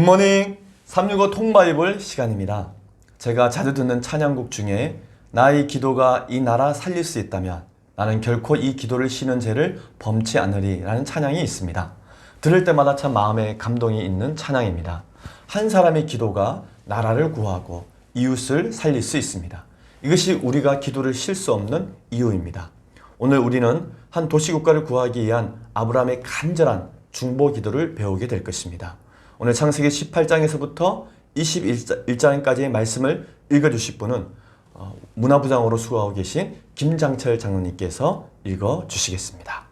굿모닝 365 통바이블 시간입니다. 제가 자주 듣는 찬양곡 중에 나의 기도가 이 나라 살릴 수 있다면 나는 결코 이 기도를 쉬는 죄를 범치 않으리 라는 찬양이 있습니다. 들을 때마다 참 마음에 감동이 있는 찬양입니다. 한 사람의 기도가 나라를 구하고 이웃을 살릴 수 있습니다. 이것이 우리가 기도를 쉴 수 없는 이유입니다. 오늘 우리는 한 도시국가를 구하기 위한 아브라함의 간절한 중보 기도를 배우게 될 것입니다. 오늘 창세기 18장에서부터 21장까지의 말씀을 읽어주실 분은 문화부장으로 수고하고 계신 김장철 장로님께서 읽어주시겠습니다.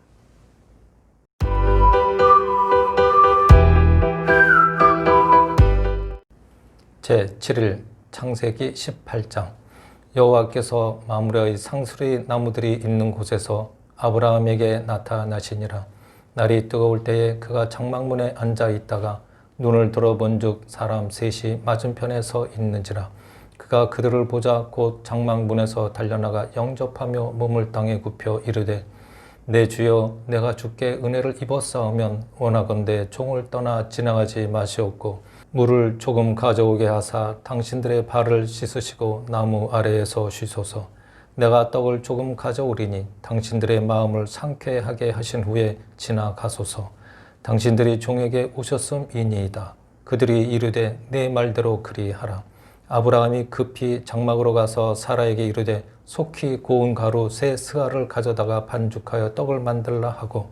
제7일 창세기 18장. 여호와께서 마므레의 상수리 나무들이 있는 곳에서 아브라함에게 나타나시니라. 날이 뜨거울 때에 그가 장막문에 앉아 있다가 눈을 들어본즉 사람 셋이 맞은편에 서 있는지라. 그가 그들을 보자 곧 장막문에서 달려나가 영접하며 몸을 땅에 굽혀 이르되 내 주여, 내가 주께 은혜를 입었사오면 원하건대 종을 떠나 지나가지 마시옵고 물을 조금 가져오게 하사 당신들의 발을 씻으시고 나무 아래에서 쉬소서. 내가 떡을 조금 가져오리니 당신들의 마음을 상쾌하게 하신 후에 지나가소서. 당신들이 종에게 오셨음이니이다. 그들이 이르되 내 말대로 그리하라. 아브라함이 급히 장막으로 가서 사라에게 이르되 속히 고운 가루 세 스아를 가져다가 반죽하여 떡을 만들라 하고,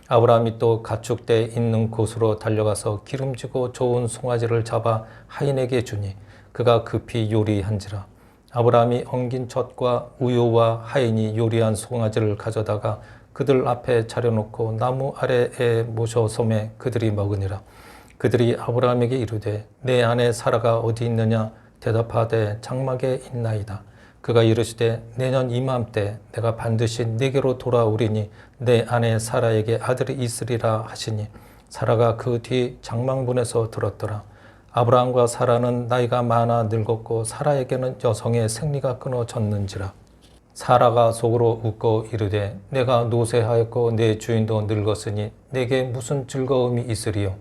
아브라함이 또 가축대 있는 곳으로 달려가서 기름지고 좋은 송아지를 잡아 하인에게 주니 그가 급히 요리한지라. 아브라함이 엉긴 젖과 우유와 하인이 요리한 송아지를 가져다가 그들 앞에 차려놓고 나무 아래에 모셔 섬에 그들이 먹으니라. 그들이 아브라함에게 이르되 내 아내 사라가 어디 있느냐? 대답하되 장막에 있나이다. 그가 이르시되 내년 이맘때 내가 반드시 네게로 돌아오리니 내 아내 사라에게 아들이 있으리라 하시니 사라가 그 뒤 장막문에서 들었더라. 아브라함과 사라는 나이가 많아 늙었고 사라에게는 여성의 생리가 끊어졌는지라. 사라가 속으로 웃고 이르되 내가 노쇠하였고 내 주인도 늙었으니 내게 무슨 즐거움이 있으리요?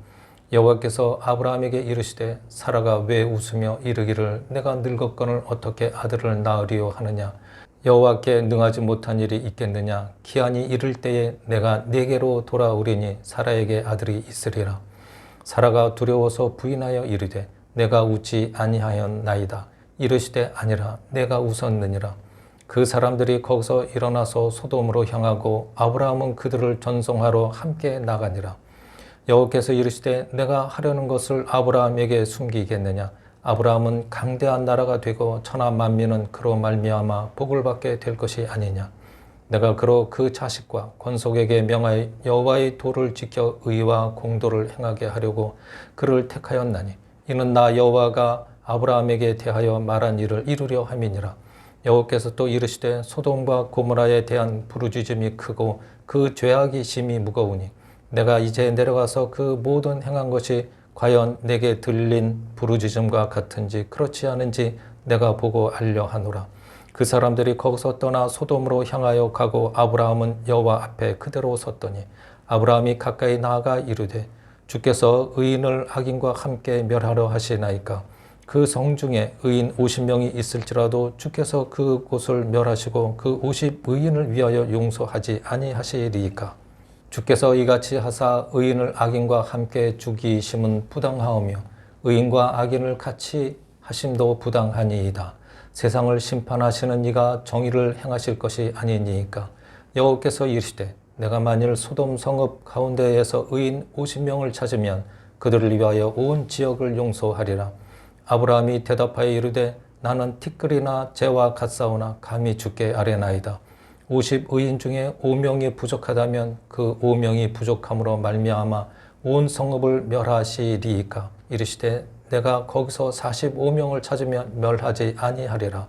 여호와께서 아브라함에게 이르시되 사라가 왜 웃으며 이르기를 내가 늙었거늘 어떻게 아들을 낳으리요 하느냐? 여호와께 능하지 못한 일이 있겠느냐? 기한이 이를 때에 내가 네게로 돌아오리니 사라에게 아들이 있으리라. 사라가 두려워서 부인하여 이르되 내가 웃지 아니하였나이다. 이르시되 아니라 내가 웃었느니라. 그 사람들이 거기서 일어나서 소돔으로 향하고 아브라함은 그들을 전송하러 함께 나가니라. 여호와께서 이르시되 내가 하려는 것을 아브라함에게 숨기겠느냐? 아브라함은 강대한 나라가 되고 천하 만민은 그로 말미암아 복을 받게 될 것이 아니냐? 내가 그로 그 자식과 권속에게 명하여 여호와의 도를 지켜 의와 공도를 행하게 하려고 그를 택하였나니 이는 나 여호와가 아브라함에게 대하여 말한 일을 이루려 함이니라. 여호와께서 또 이르시되 소돔과 고모라에 대한 부르짖음이 크고 그 죄악이 심히 무거우니 내가 이제 내려가서 그 모든 행한 것이 과연 내게 들린 부르짖음과 같은지 그렇지 않은지 내가 보고 알려 하노라. 그 사람들이 거기서 떠나 소돔으로 향하여 가고 아브라함은 여호와 앞에 그대로 섰더니 아브라함이 가까이 나아가 이르되 주께서 의인을 악인과 함께 멸하려 하시나이까? 그 성 중에 의인 50명이 있을지라도 주께서 그 곳을 멸하시고 그 50의인을 위하여 용서하지 아니하시리이까? 주께서 이같이 하사 의인을 악인과 함께 죽이심은 부당하오며 의인과 악인을 같이 하심도 부당하니이다. 세상을 심판하시는 이가 정의를 행하실 것이 아니니이까? 여호와께서 이르시되 내가 만일 소돔 성읍 가운데에서 의인 50명을 찾으면 그들을 위하여 온 지역을 용서하리라. 아브라함이 대답하여 이르되 나는 티끌이나 재와 같사오나 감히 주께 아뢰나이다. 50의인 중에 5명이 부족하다면 그 5명이 부족함으로 말미암아 온 성읍을 멸하시리이까? 이르시되 내가 거기서 45명을 찾으면 멸하지 아니하리라.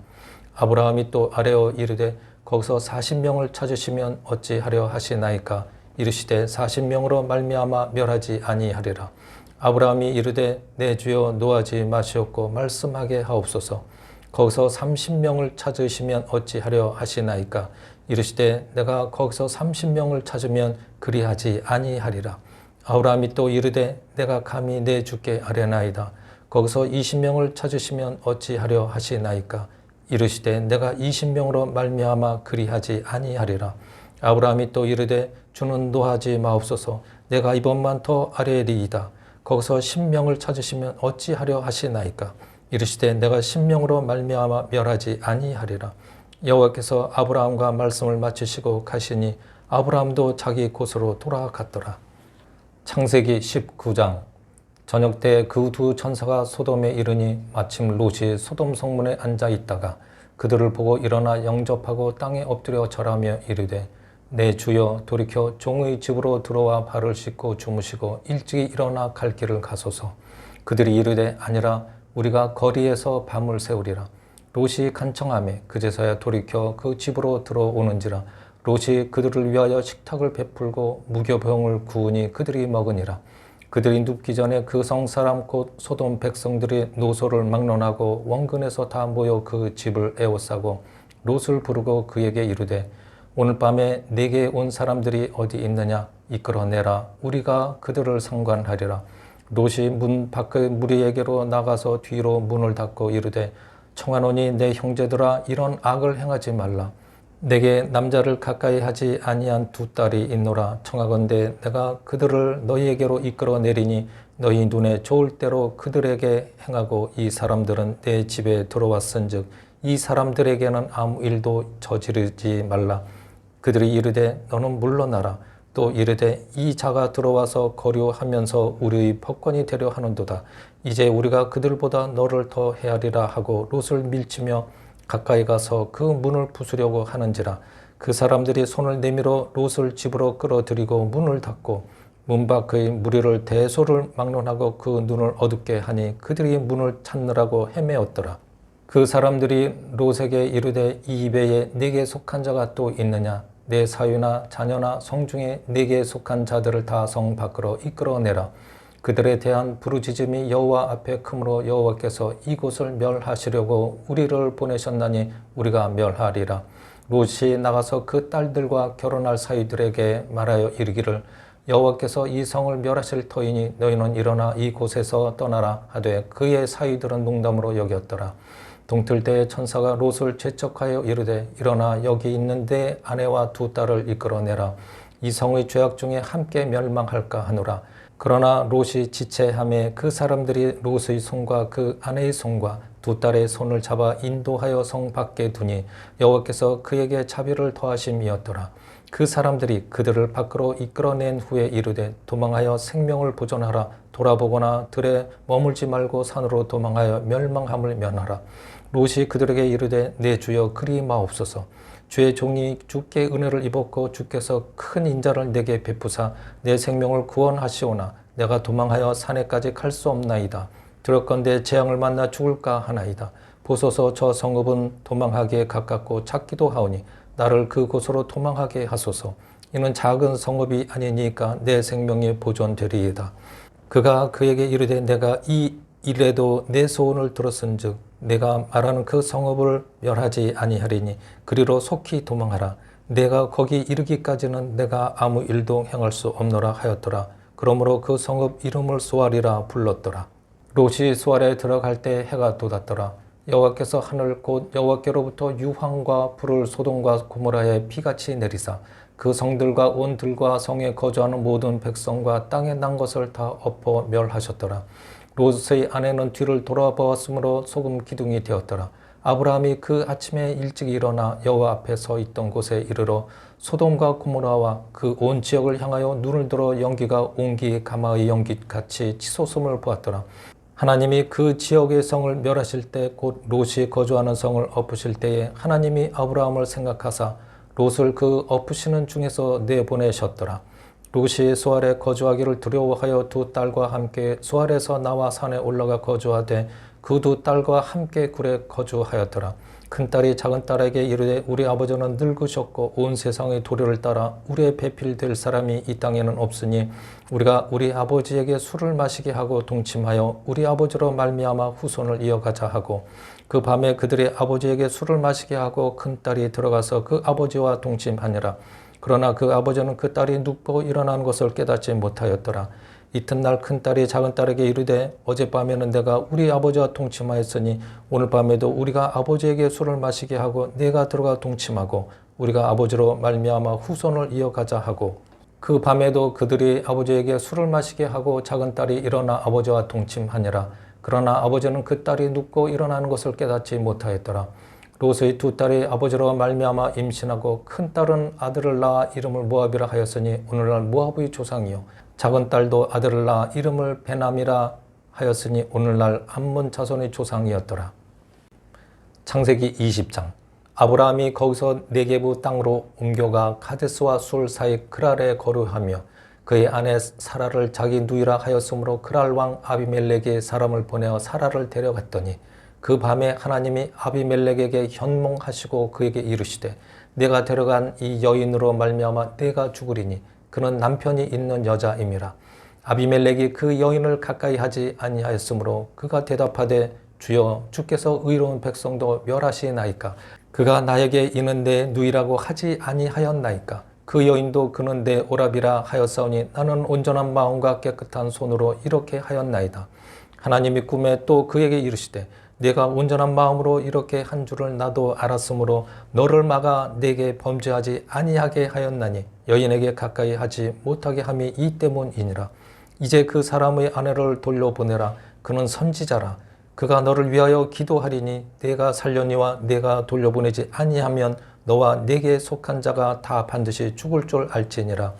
아브라함이 또 아뢰어 이르되 거기서 40명을 찾으시면 어찌하려 하시나이까? 이르시되 40명으로 말미암아 멸하지 아니하리라. 아브라함이 이르되 내 주여 노하지 마시옵고 말씀하게 하옵소서. 거기서 30명을 찾으시면 어찌하려 하시나이까? 이르시되 내가 거기서 30명을 찾으면 그리하지 아니하리라. 아브라함이 또 이르되 내가 감히 내 주께 아뢰나이다. 거기서 20명을 찾으시면 어찌하려 하시나이까. 이르시되 내가 20명으로 말미암아 그리하지 아니하리라. 아브라함이 또 이르되 주는 노하지 마옵소서. 내가 이번만 더 아뢰리이다. 거기서 10명을 찾으시면 어찌하려 하시나이까. 이르시되 내가 10명으로 말미암아 멸하지 아니하리라. 여호와께서 아브라함과 말씀을 마치시고 가시니 아브라함도 자기 곳으로 돌아갔더라. 창세기 19장. 저녁 때 그 두 천사가 소돔에 이르니 마침 롯이 소돔 성문에 앉아 있다가 그들을 보고 일어나 영접하고 땅에 엎드려 절하며 이르되 내 주여 돌이켜 종의 집으로 들어와 발을 씻고 주무시고 일찍이 일어나 갈 길을 가소서. 그들이 이르되 아니라 우리가 거리에서 밤을 새우리라. 롯이 간청하매 그제서야 돌이켜 그 집으로 들어오는지라. 롯이 그들을 위하여 식탁을 베풀고 무교병을 구우니 그들이 먹으니라. 그들이 눕기 전에 그 성사람 곧 소돔 백성들이 노소를 막론하고 원근에서 다 모여 그 집을 에워싸고 롯을 부르고 그에게 이르되 오늘 밤에 내게 온 사람들이 어디 있느냐 이끌어내라. 우리가 그들을 상관하리라. 롯이 문 밖의 무리에게로 나가서 뒤로 문을 닫고 이르되 청하노니 내 형제들아 이런 악을 행하지 말라. 내게 남자를 가까이 하지 아니한 두 딸이 있노라. 청하건대 내가 그들을 너희에게로 이끌어내리니 너희 눈에 좋을 대로 그들에게 행하고 이 사람들은 내 집에 들어왔은즉 이 사람들에게는 아무 일도 저지르지 말라. 그들이 이르되 너는 물러나라. 또 이르되 이 자가 들어와서 거류하면서 우리의 법권이 되려 하는도다. 이제 우리가 그들보다 너를 더 헤아리라 하고 롯을 밀치며 가까이 가서 그 문을 부수려고 하는지라. 그 사람들이 손을 내밀어 롯을 집으로 끌어들이고 문을 닫고 문 밖의 무리를 대소를 막론하고 그 눈을 어둡게 하니 그들이 문을 찾느라고 헤매었더라. 그 사람들이 롯에게 이르되 이 입에에 네게 속한 자가 또 있느냐. 내 사위나 자녀나 성중에 네게 속한 자들을 다 성 밖으로 이끌어내라. 그들에 대한 부르짖음이 여호와 앞에 크므로 여호와께서 이곳을 멸하시려고 우리를 보내셨나니 우리가 멸하리라. 롯이 나가서 그 딸들과 결혼할 사위들에게 말하여 이르기를 여호와께서 이 성을 멸하실 터이니 너희는 일어나 이곳에서 떠나라 하되 그의 사위들은 농담으로 여겼더라. 동틀 때에 천사가 롯을 재촉하여 이르되 일어나 여기 있는 내 아내와 두 딸을 이끌어내라. 이 성의 죄악 중에 함께 멸망할까 하노라. 그러나 롯이 지체하매 그 사람들이 롯의 손과 그 아내의 손과 두 딸의 손을 잡아 인도하여 성 밖에 두니 여호와께서 그에게 자비를 더하심이었더라. 그 사람들이 그들을 밖으로 이끌어낸 후에 이르되 도망하여 생명을 보존하라. 돌아보거나 들에 머물지 말고 산으로 도망하여 멸망함을 면하라. 롯이 그들에게 이르되 내 주여 그리 마옵소서. 주의 종이 주께 은혜를 입었고 주께서 큰 인자를 내게 베푸사 내 생명을 구원하시오나 내가 도망하여 산에까지 갈 수 없나이다. 들었건대 재앙을 만나 죽을까 하나이다. 보소서 저 성읍은 도망하기에 가깝고 작기도 하오니 나를 그곳으로 도망하게 하소서. 이는 작은 성읍이 아니니까 내 생명이 보존되리이다. 그가 그에게 이르되 내가 이 일에도 내 소원을 들었은즉 내가 말하는 그 성읍을 멸하지 아니하리니 그리로 속히 도망하라. 내가 거기 이르기까지는 내가 아무 일도 행할 수 없노라 하였더라. 그러므로 그 성읍 이름을 소알이라 불렀더라. 롯이 소알에 들어갈 때 해가 돋았더라. 여호와께서 하늘 곧 여호와께로부터 유황과 불을 소돔과 고모라에 피같이 내리사 그 성들과 온 들과 성에 거주하는 모든 백성과 땅에 난 것을 다 엎어 멸하셨더라. 롯의 아내는 뒤를 돌아보았으므로 소금 기둥이 되었더라. 아브라함이 그 아침에 일찍 일어나 여호와 앞에 서 있던 곳에 이르러 소돔과 고모라와 그 온 지역을 향하여 눈을 들어 연기가 옹기 가마의 연기같이 치솟음을 보았더라. 하나님이 그 지역의 성을 멸하실 때 곧 롯이 거주하는 성을 엎으실 때에 하나님이 아브라함을 생각하사 롯을 그 엎으시는 중에서 내보내셨더라. 롯이 소알에 거주하기를 두려워하여 두 딸과 함께 소알에서 나와 산에 올라가 거주하되 그 두 딸과 함께 굴에 거주하였더라. 큰딸이 작은딸에게 이르되 우리 아버지는 늙으셨고 온 세상의 도리를 따라 우리의 배필될 사람이 이 땅에는 없으니 우리가 우리 아버지에게 술을 마시게 하고 동침하여 우리 아버지로 말미암아 후손을 이어가자 하고 그 밤에 그들이 아버지에게 술을 마시게 하고 큰딸이 들어가서 그 아버지와 동침하니라. 그러나 그 아버지는 그 딸이 눕고 일어나는 것을 깨닫지 못하였더라. 이튿날 큰딸이 작은딸에게 이르되 어젯밤에는 내가 우리 아버지와 동침하였으니 오늘 밤에도 우리가 아버지에게 술을 마시게 하고 내가 들어가 동침하고 우리가 아버지로 말미암아 후손을 이어가자 하고 그 밤에도 그들이 아버지에게 술을 마시게 하고 작은딸이 일어나 아버지와 동침하니라. 그러나 아버지는 그 딸이 눕고 일어나는 것을 깨닫지 못하였더라. 롯의 두 딸이 아버지로 말미암아 임신하고 큰딸은 아들을 낳아 이름을 모압이라 하였으니 오늘날 모압의 조상이요 작은 딸도 아들을 낳아 이름을 베남이라 하였으니 오늘날 암몬 자손의 조상이었더라. 창세기 20장. 아브라함이 거기서 네게부 땅으로 옮겨가 가데스와 술 사이 그랄에 거류하며 그의 아내 사라를 자기 누이라 하였으므로 그랄 왕 아비멜렉이 사람을 보내어 사라를 데려갔더니 그 밤에 하나님이 아비멜렉에게 현몽하시고 그에게 이르시되 내가 데려간 이 여인으로 말미암아 내가 죽으리니 그는 남편이 있는 여자임이라. 아비멜렉이 그 여인을 가까이 하지 아니하였으므로 그가 대답하되 주여 주께서 의로운 백성도 멸하시나이까. 그가 나에게 이는 내 누이라고 하지 아니하였나이까. 그 여인도 그는 내 오라비라 하였사오니 나는 온전한 마음과 깨끗한 손으로 이렇게 하였나이다. 하나님이 꿈에 또 그에게 이르시되 내가 온전한 마음으로 이렇게 한 줄을 나도 알았으므로 너를 막아 내게 범죄하지 아니하게 하였나니 여인에게 가까이 하지 못하게 함이 이 때문이니라. 이제 그 사람의 아내를 돌려보내라. 그는 선지자라. 그가 너를 위하여 기도하리니 내가 살려니와 내가 돌려보내지 아니하면 너와 내게 속한 자가 다 반드시 죽을 줄 알지니라.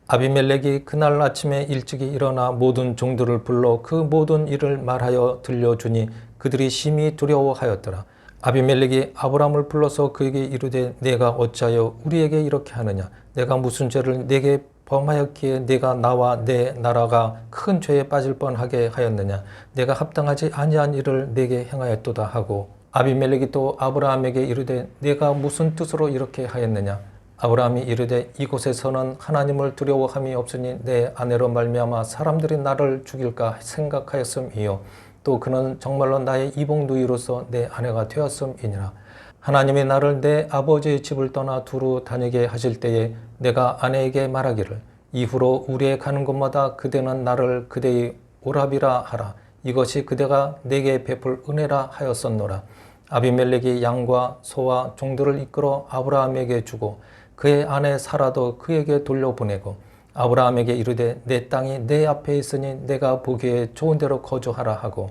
아비멜렉이 그날 아침에 일찍이 일어나 모든 종들을 불러 그 모든 일을 말하여 들려주니 그들이 심히 두려워하였더라. 아비멜렉이 아브람을 불러서 그에게 이르되 내가 어찌하여 우리에게 이렇게 하느냐. 내가 무슨 죄를 내게 범하였기에 내가 나와 내 나라가 큰 죄에 빠질 뻔하게 하였느냐. 내가 합당하지 아니한 일을 내게 행하였도다 하고 아비멜렉이 또 아브라함에게 이르되 내가 무슨 뜻으로 이렇게 하였느냐. 아브라함이 이르되 이곳에서는 하나님을 두려워함이 없으니 내 아내로 말미암아 사람들이 나를 죽일까 생각하였음이요 또 그는 정말로 나의 이복 누이로서 내 아내가 되었음이니라. 하나님이 나를 내 아버지의 집을 떠나 두루 다니게 하실 때에 내가 아내에게 말하기를 이후로 우리의 가는 곳마다 그대는 나를 그대의 오라비라 하라. 이것이 그대가 내게 베풀 은혜라 하였었노라. 아비멜렉이 양과 소와 종들을 이끌어 아브라함에게 주고 그의 아내 사라도 그에게 돌려보내고 아브라함에게 이르되 내 땅이 내 앞에 있으니 내가 보기에 좋은 데로 거주하라 하고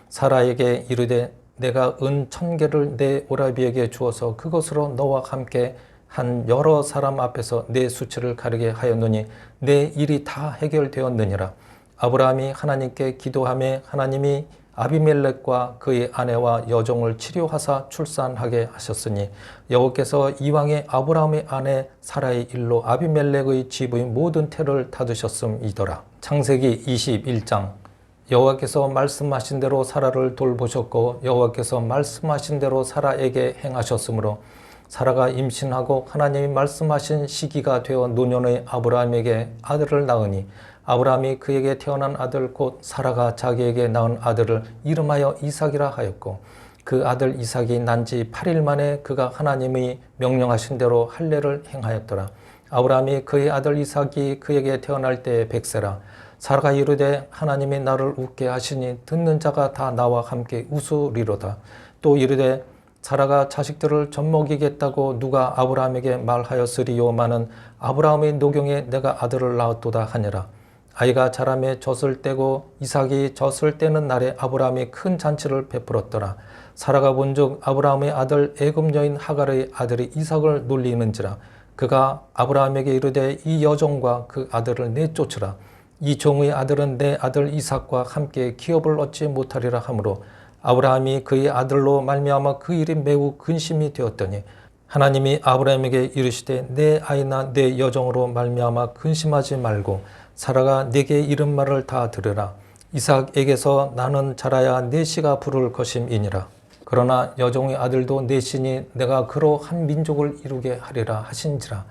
사라에게 이르되 내가 은 1000개를 내 오라비에게 주어서 그것으로 너와 함께 한 여러 사람 앞에서 내 수치를 가리게 하였노니 내 일이 다 해결되었느니라. 아브라함이 하나님께 기도하며 하나님이 아비멜렉과 그의 아내와 여종을 치료하사 출산하게 하셨으니 여호와께서 이왕에 아브라함의 아내 사라의 일로 아비멜렉의 집의 모든 태를 닫으셨음이더라. 창세기 21장. 여호와께서 말씀하신 대로 사라를 돌보셨고 여호와께서 말씀하신 대로 사라에게 행하셨으므로 사라가 임신하고 하나님이 말씀하신 시기가 되어 노년의 아브라함에게 아들을 낳으니 아브라함이 그에게 태어난 아들 곧 사라가 자기에게 낳은 아들을 이름하여 이삭이라 하였고 그 아들 이삭이 난 지 8일 만에 그가 하나님이 명령하신 대로 할례를 행하였더라. 아브라함이 그의 아들 이삭이 그에게 태어날 때에 100세라. 사라가 이르되 하나님이 나를 웃게 하시니 듣는 자가 다 나와 함께 웃으리로다. 또 이르되 사라가 자식들을 젖먹이겠다고 누가 아브라함에게 말하였으리요마는 아브라함의 노경에 내가 아들을 낳았도다 하니라. 아이가 자라매 젖을 떼고 이삭이 젖을 떼는 날에 아브라함이 큰 잔치를 베풀었더라. 사라가 본즉 아브라함의 아들 애굽 여인 하갈의 아들이 이삭을 놀리는지라. 그가 아브라함에게 이르되 이 여종과 그 아들을 내쫓으라. 이 종의 아들은 내 아들 이삭과 함께 기업을 얻지 못하리라 하므로 아브라함이 그의 아들로 말미암아 그 일이 매우 근심이 되었더니 하나님이 아브라함에게 이르시되 내 아이나 내 여종으로 말미암아 근심하지 말고 사라가 네게 이른 말을 다 들으라. 이삭에게서 나는 자라야 네 씨가 부를 것임이니라. 그러나 여종의 아들도 넷이니 내가 그로 한 민족을 이루게 하리라 하신지라.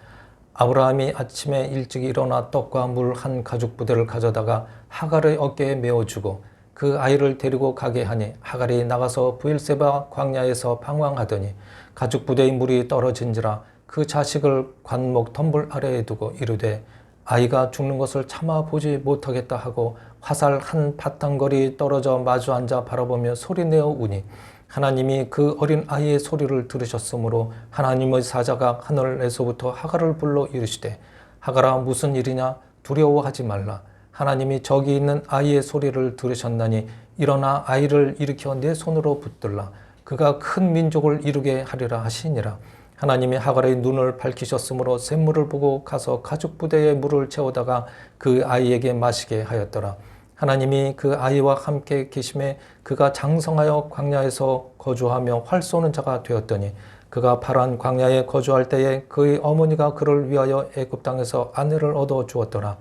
아브라함이 아침에 일찍 일어나 떡과 물 한 가죽 부대를 가져다가 하갈의 어깨에 메어주고 그 아이를 데리고 가게 하니 하갈이 나가서 브엘세바 광야에서 방황하더니 가죽 부대의 물이 떨어진지라. 그 자식을 관목 덤불 아래에 두고 이르되 아이가 죽는 것을 참아 보지 못하겠다 하고 화살 한 바탕거리 떨어져 마주 앉아 바라보며 소리내어 우니 하나님이 그 어린 아이의 소리를 들으셨으므로 하나님의 사자가 하늘에서부터 하갈을 불러 이르시되 하갈아 무슨 일이냐 두려워하지 말라. 하나님이 저기 있는 아이의 소리를 들으셨나니 일어나 아이를 일으켜 내 손으로 붙들라. 그가 큰 민족을 이루게 하리라 하시니라. 하나님이 하갈의 눈을 밝히셨으므로 샘물을 보고 가서 가죽 부대에 물을 채우다가 그 아이에게 마시게 하였더라. 하나님이 그 아이와 함께 계심에 그가 장성하여 광야에서 거주하며 활 쏘는 자가 되었더니 그가 파란 광야에 거주할 때에 그의 어머니가 그를 위하여 애굽 땅에서 아내를 얻어 주었더라.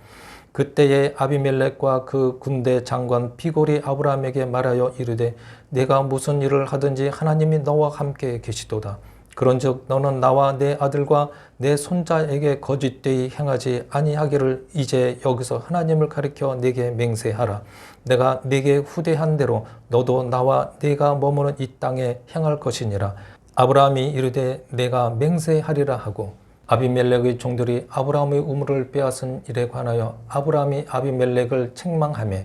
그때에 아비멜렉과 그 군대 장관 비골이 아브라함에게 말하여 이르되 내가 무슨 일을 하든지 하나님이 너와 함께 계시도다. 그런즉 너는 나와 내 아들과 내 손자에게 거짓되이 행하지 아니하기를 이제 여기서 하나님을 가리켜 내게 맹세하라. 내가 내게 후대한 대로 너도 나와 네가 머무는 이 땅에 행할 것이니라. 아브라함이 이르되 내가 맹세하리라 하고 아비멜렉의 종들이 아브라함의 우물을 빼앗은 일에 관하여 아브라함이 아비멜렉을 책망하며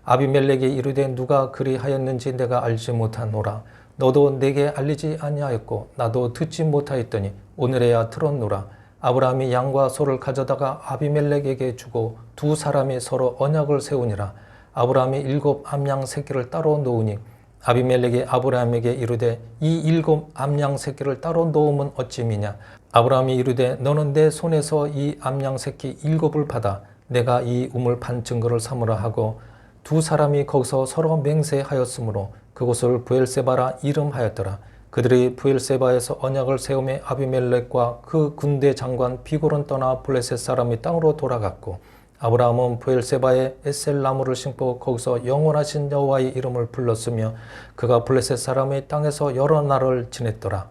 아비멜렉이 이르되 누가 그리하였는지 내가 알지 못하노라. 너도 내게 알리지 아니하였고 나도 듣지 못하였더니 오늘에야 들었노라. 아브라함이 양과 소를 가져다가 아비멜렉에게 주고 두 사람이 서로 언약을 세우니라. 아브라함이 7 암양 새끼를 따로 놓으니 아비멜렉이 아브라함에게 이르되 이 7 암양 새끼를 따로 놓으면 어찌미냐. 아브라함이 이르되 너는 내 손에서 이 암양 새끼 7을 받아 내가 이 우물 판 증거를 삼으라 하고 두 사람이 거기서 서로 맹세하였으므로 그곳을 브엘세바라 이름하였더라. 그들이 브엘세바에서 언약을 세우며 아비멜렉과 그 군대 장관 비골은 떠나 블레셋 사람이 땅으로 돌아갔고 아브라함은 브엘세바에 에셀 나무를 심고 거기서 영원하신 여호와의 이름을 불렀으며 그가 블레셋 사람의 땅에서 여러 날을 지냈더라.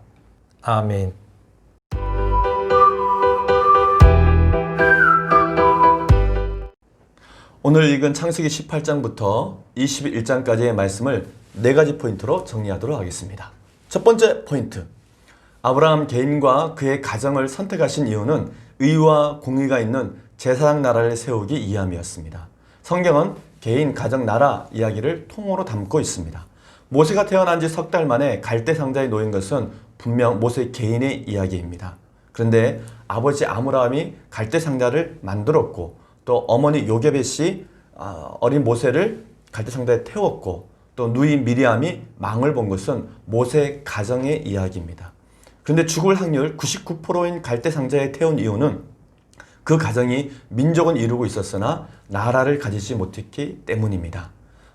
아멘. 오늘 읽은 창세기 18장부터 21장까지의 말씀을 4가지 포인트로 정리하도록 하겠습니다. 첫 번째 포인트, 아브라함 개인과 그의 가정을 선택하신 이유는 의와 공의가 있는 제사장 나라를 세우기 위함이었습니다. 성경은 개인, 가정, 나라 이야기를 통으로 담고 있습니다. 모세가 태어난 지 석 달 만에 갈대 상자에 놓인 것은 분명 모세 개인의 이야기입니다. 그런데 아버지 아브라함이 갈대 상자를 만들었고 또 어머니 요게벳이 어린 모세를 갈대 상자에 태웠고 또 누이 미리암이 망을 본 것은 모세 가정의 이야기입니다. 그런데 죽을 확률 99%인 갈대 상자에 태운 이유는 그 가정이 민족은 이루고 있었으나 나라를 가지지 못했기 때문입니다.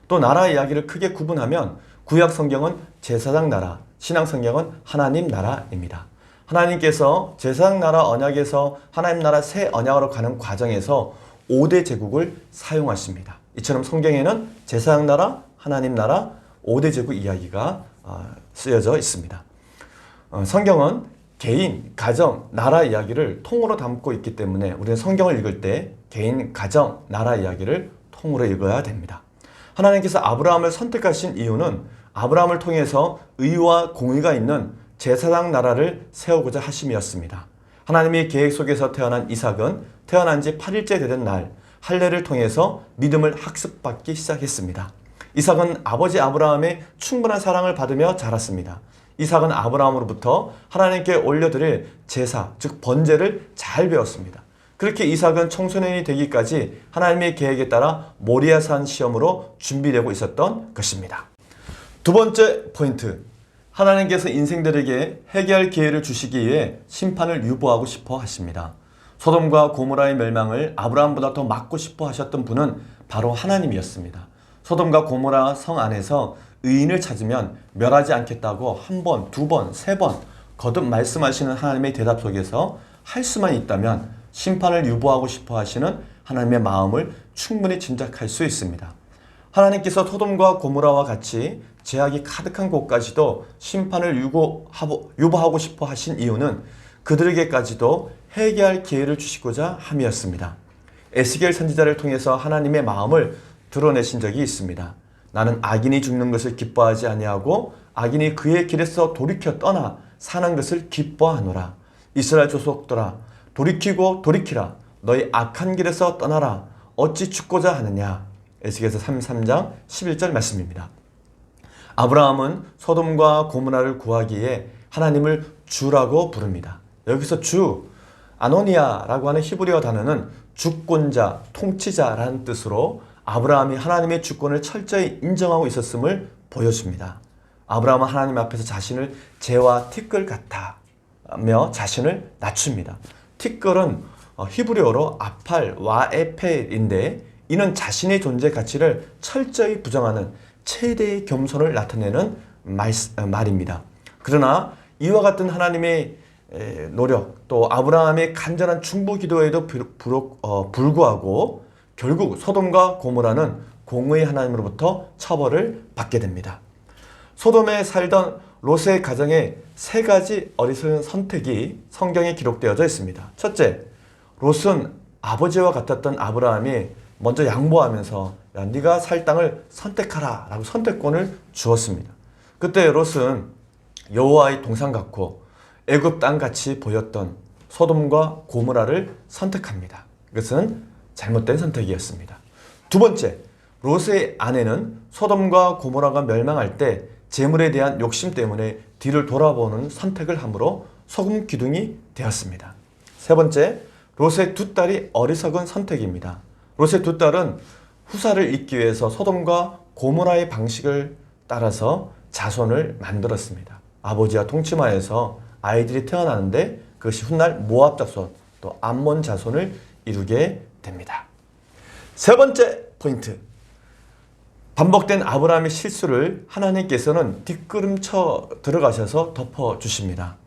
또 나라 이야기를 크게 구분하면 구약 성경은 제사장 나라, 신약 성경은 하나님 나라입니다. 하나님께서 제사장 나라 언약에서 하나님 나라 새 언약으로 가는 과정에서 5대 제국을 사용하십니다. 이처럼 성경에는 제사장 나라, 하나님 나라, 5대 제국 이야기가 쓰여져 있습니다. 성경은 개인, 가정, 나라 이야기를 통으로 담고 있기 때문에 우리는 성경을 읽을 때 개인, 가정, 나라 이야기를 통으로 읽어야 됩니다. 하나님께서 아브라함을 선택하신 이유는 아브라함을 통해서 의와 공의가 있는 제사장 나라를 세우고자 하심이었습니다. 하나님의 계획 속에서 태어난 이삭은 태어난 지 8일째 되던 날 할례를 통해서 믿음을 학습받기 시작했습니다. 이삭은 아버지 아브라함의 충분한 사랑을 받으며 자랐습니다. 이삭은 아브라함으로부터 하나님께 올려드릴 제사, 즉 번제를 잘 배웠습니다. 그렇게 이삭은 청소년이 되기까지 하나님의 계획에 따라 모리아산 시험으로 준비되고 있었던 것입니다. 두 번째 포인트, 하나님께서 인생들에게 회개할 기회를 주시기 위해 심판을 유보하고 싶어 하십니다. 소돔과 고모라의 멸망을 아브라함보다 더 막고 싶어 하셨던 분은 바로 하나님이었습니다. 소돔과 고모라 성 안에서 의인을 찾으면 멸하지 않겠다고 1번, 2번, 3번 거듭 말씀하시는 하나님의 대답 속에서 할 수만 있다면 심판을 유보하고 싶어 하시는 하나님의 마음을 충분히 짐작할 수 있습니다. 하나님께서 소돔과 고모라와 같이 죄악이 가득한 곳까지도 심판을 유보하고 싶어 하신 이유는 그들에게까지도 회개할 기회를 주시고자 함이었습니다. 에스겔 선지자를 통해서 하나님의 마음을 드러내신 적이 있습니다. 나는 악인이 죽는 것을 기뻐하지 아니하고 악인이 그의 길에서 돌이켜 떠나 사는 것을 기뻐하노라. 이스라엘 족속들아 돌이키고 돌이키라. 너희 악한 길에서 떠나라. 어찌 죽고자 하느냐. 에스겔서 33장 11절 말씀입니다. 아브라함은 소돔과 고모라를 구하기에 하나님을 주라고 부릅니다. 여기서 주, 아노니아라고 하는 히브리어 단어는 주권자, 통치자라는 뜻으로 아브라함이 하나님의 주권을 철저히 인정하고 있었음을 보여줍니다. 아브라함은 하나님 앞에서 자신을 재와 티끌 같다며 자신을 낮춥니다. 티끌은 히브리어로 아팔, 와에펠인데 이는 자신의 존재 가치를 철저히 부정하는 최대의 겸손을 나타내는 말입니다. 그러나 이와 같은 하나님의 노력 또 아브라함의 간절한 중보 기도에도 불구하고 결국 소돔과 고모라는 공의의 하나님으로부터 처벌을 받게 됩니다. 소돔에 살던 롯의 가정에 세 가지 어리석은 선택이 성경에 기록되어져 있습니다. 첫째, 롯은 아버지와 같았던 아브라함이 먼저 양보하면서 야, 네가 살 땅을 선택하라 라고 선택권을 주었습니다. 그때 롯은 여호와의 동상 같고 애굽 땅같이 보였던 소돔과 고모라를 선택합니다. 이것은 잘못된 선택이었습니다. 두 번째, 롯의 아내는 소돔과 고모라가 멸망할 때 재물에 대한 욕심 때문에 뒤를 돌아보는 선택을 함으로 소금 기둥이 되었습니다. 세 번째, 롯의 두 딸이 어리석은 선택입니다. 롯의 두 딸은 후사를 잇기 위해서 소돔과 고모라의 방식을 따라서 자손을 만들었습니다. 아버지와 통치마에서 아이들이 태어나는데 그것이 훗날 모압 자손 또 암몬 자손을 이루게 됩니다. 세 번째 포인트, 반복된 아브라함의 실수를 하나님께서는 뒷걸음쳐 들어가셔서 덮어주십니다.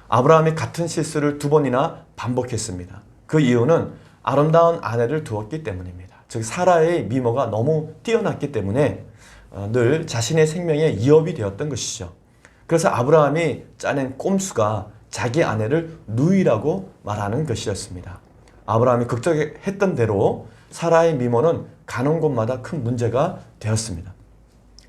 아브라함이 같은 실수를 두 번이나 반복했습니다. 그 이유는 아름다운 아내를 두었기 때문입니다. 즉 사라의 미모가 너무 뛰어났기 때문에 늘 자신의 생명에 위협이 되었던 것이죠. 그래서 아브라함이 짜낸 꼼수가 자기 아내를 누이라고 말하는 것이었습니다. 아브라함이 걱정했던 대로 사라의 미모는 가는 곳마다 큰 문제가 되었습니다.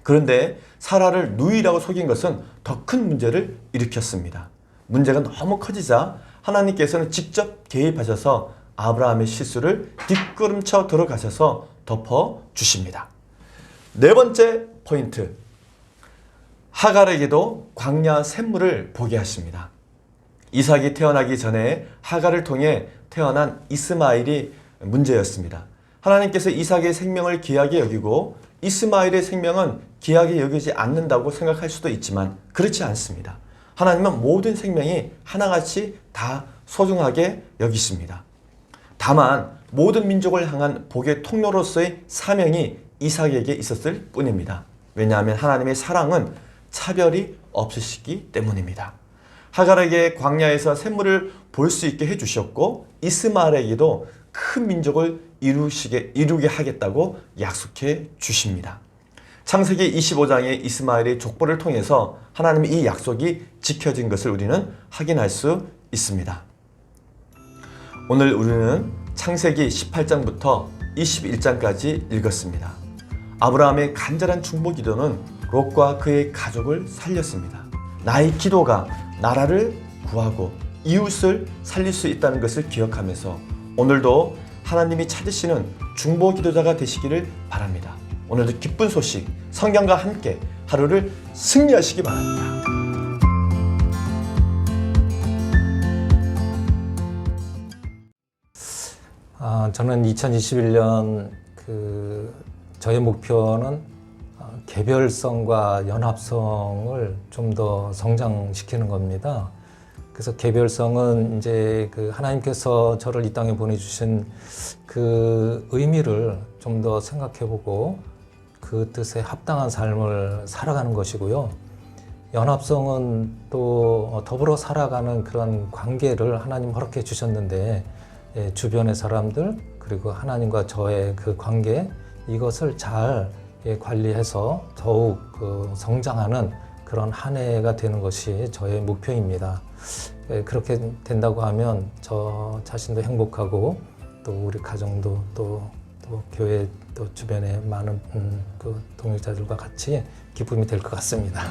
그런데 사라를 누이라고 속인 것은 더 큰 문제를 일으켰습니다. 문제가 너무 커지자 하나님께서는 직접 개입하셔서 아브라함의 실수를 뒷걸음쳐 들어가셔서 덮어주십니다. 네 번째 포인트, 하갈에게도 광야 샘물을 보게 하십니다. 이삭이 태어나기 전에 하갈을 통해 태어난 이스마엘이 문제였습니다. 하나님께서 이삭의 생명을 귀하게 여기고 이스마엘의 생명은 귀하게 여기지 않는다고 생각할 수도 있지만 그렇지 않습니다. 하나님은 모든 생명이 하나같이 다 소중하게 여기십니다. 다만 모든 민족을 향한 복의 통로로서의 사명이 이삭에게 있었을 뿐입니다. 왜냐하면 하나님의 사랑은 차별이 없으시기 때문입니다. 하갈에게 광야에서 샘물을 볼 수 있게 해주셨고 이스마엘에게도 큰 민족을 이루게 하겠다고 약속해 주십니다. 창세기 25장의 이스마엘의 족보를 통해서 하나님의 이 약속이 지켜진 것을 우리는 확인할 수 있습니다. 오늘 우리는 창세기 18장부터 21장까지 읽었습니다. 아브라함의 간절한 중보 기도는 롯과 그의 가족을 살렸습니다. 나의 기도가 나라를 구하고 이웃을 살릴 수 있다는 것을 기억하면서 오늘도 하나님이 찾으시는 중보 기도자가 되시기를 바랍니다. 오늘도 기쁜 소식, 성경과 함께 하루를 승리하시기 바랍니다. 저는 2021년 저의 목표는 개별성과 연합성을 좀 더 성장시키는 겁니다. 그래서 개별성은 이제 하나님께서 저를 이 땅에 보내주신 그 의미를 좀 더 생각해보고 그 뜻에 합당한 삶을 살아가는 것이고요. 연합성은 또 더불어 살아가는 그런 관계를 하나님 허락해 주셨는데 주변의 사람들 그리고 하나님과 저의 그 관계 이것을 잘 관리해서 더욱 성장하는 그런 한 해가 되는 것이 저의 목표입니다. 그렇게 된다고 하면 저 자신도 행복하고 또 우리 가정도 또 교회 또 주변에 많은 그 동역자들과 같이 기쁨이 될 것 같습니다.